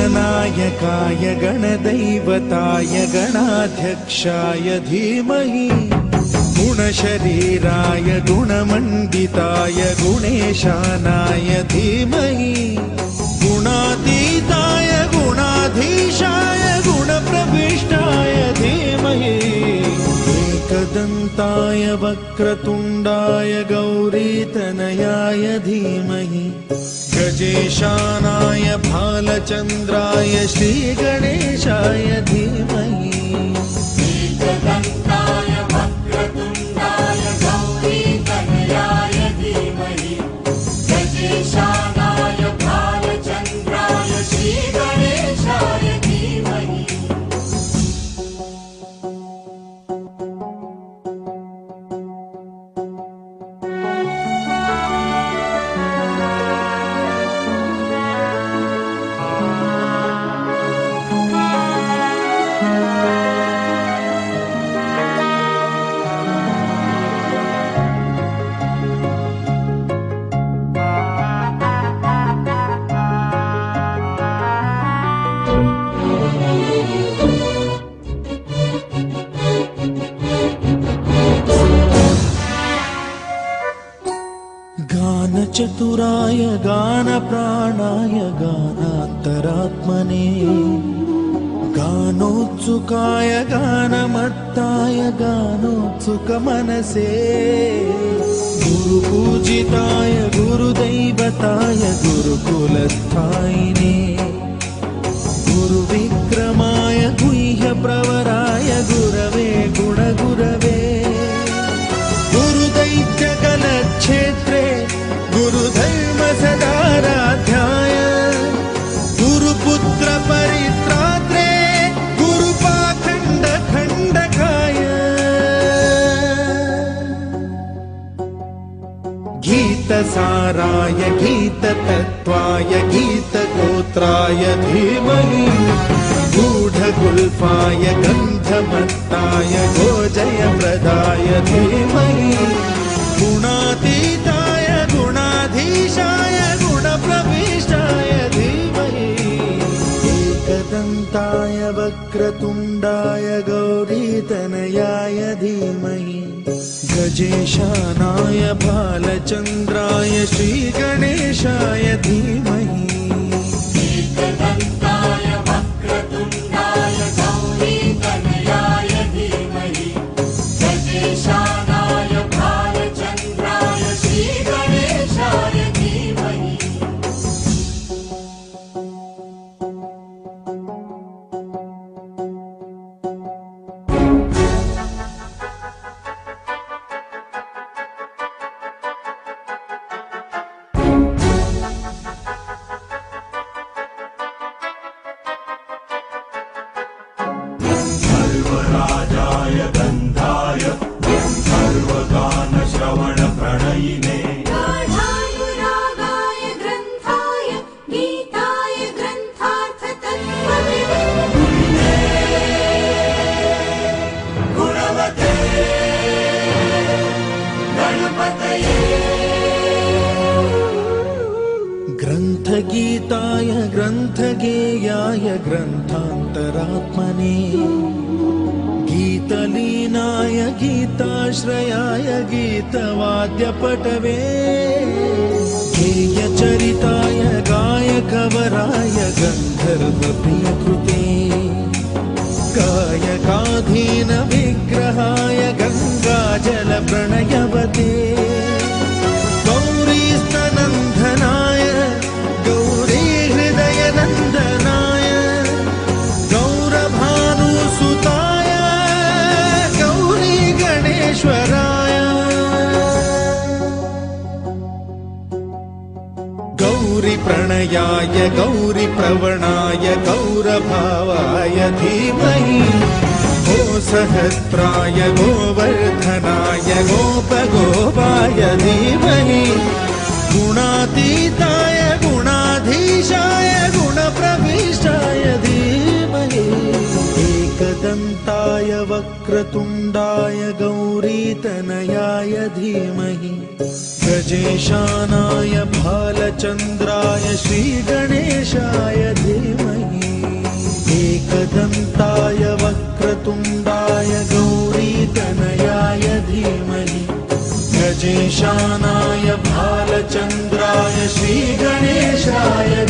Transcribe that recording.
गणनायकाय गणदैवताय गणाध्यक्षाय धीमहि गुणशरीराय गुणमण्डिताय गुणेशानाय धीमहि गुणातीताय गुणाधीशाय गुणप्रविष्टाय धीमहि एकदन्ताय वक्रतुण्डाय गौरीतनयाय धीमहि गजेशानाय भालचन्द्राय श्रीगणेशाय धीमहि एकदन्ताय वक्रतुण्डाय गौरीतनयाय धीमहि गजेशानाय भालचन्द्राय श्रीगणेशाय धीमहि गानचतुराय गानप्राणाय गानान्तरात्मने गानोत्सुकाय गानमत्ताय गानोत्सुकमनसे गुरुपूजिताय गुरुदैवताय गुरुकुलस्थायिने गुरुविक्रमाय गुह्यप्रवराय गुरवे गुणगुरवे गुरुदैत्यकलक्षेत्रे गुरुधर्मसदाराध्याय गुरुपुत्र परित्रात्रे गुरुपाखण्डखण्डकाय गीतसाराय गीततत्त्वाय गीतगोत्राय धीमहि गूढगुल्फाय गन्धमत्ताय गोजयप्रदाय धीमहि गुणातीताय गुणाधीशाय गुणप्रविष्टाय धीमहि एकदन्ताय वक्रतुण्डाय गौरीतनयाय धीमहि गजेशानाय भालचन्द्राय श्रीगणेशाय धीमहि एकदन्ताय वक्रतुण्डाय गौरीतनयाय धीमहि गजेशानाय भालचन्द्राय श्रीगणेशाय धीमहि सर्वराजाय गन्धाय सर्वगानश्रवणप्रणयिने गाढानुरागाय ग्रन्थाय गीताय ग्रन्थार्थतत्त्वविदे गुणवते गणपतये ग्रन्थगीताय ग्रन्थगेयाय ग्रन्थान्तरात्मने गीतलीनाय गीताश्रयाय गीतवाद्यपटवे गेयचरिताय गायकवराय गन्धर्वप्रियकृते गौरीतनयाय गौरीप्रवणाय गौरभावाय धीमहि गो सहस्राय गोवर्धनाय गोपगोपाय धीमहि गुणातीताय गुणाधीशाय गुणप्रविष्टाय धीमहि एकदन्ताय वक्रतुण्डाय गौरीतनयाय धीमहि गजेशानाय भालचन्द्राय श्रीगणेशाय धीमहि एकदन्ताय वक्रतुण्डाय गौरीतनयाय धीमहि गजेशानाय भालचन्द्राय श्रीगणेशाय